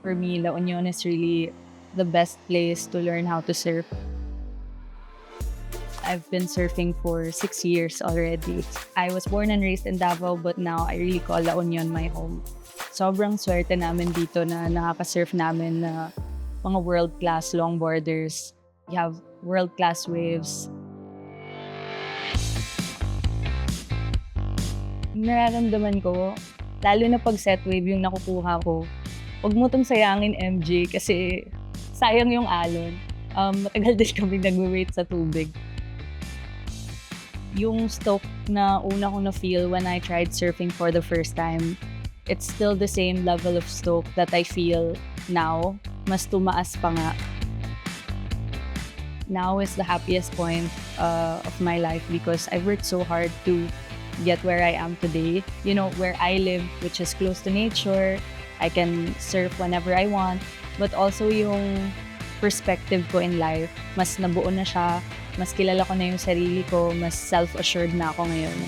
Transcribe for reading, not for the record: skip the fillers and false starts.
For me, La Union is really the best place to learn how to surf. I've been surfing for 6 years already. I was born and raised in Davao, but now I really call La Union my home. Sobrang swerte namin dito na nakaka-surf namin na mga world-class longboarders. You have world-class waves. Nararamdaman ko, lalo na pag set wave yung nakukuha ko, huwag mo tong sayangin, MJ, kasi sayang yung alon. Matagal din kami nagwe-wait sa tubig. Yung stoke na una ko na-feel when I tried surfing for the first time, it's still the same level of stoke that I feel now. Mas tumaas pa nga. Now is the happiest point of my life because I worked so hard to get where I am today. You know, where I live, which is close to nature. I can surf whenever I want. But also yung perspective ko in life, mas nabuo na siya. Mas kilala ko na yung sarili ko. Mas self-assured na ako ngayon.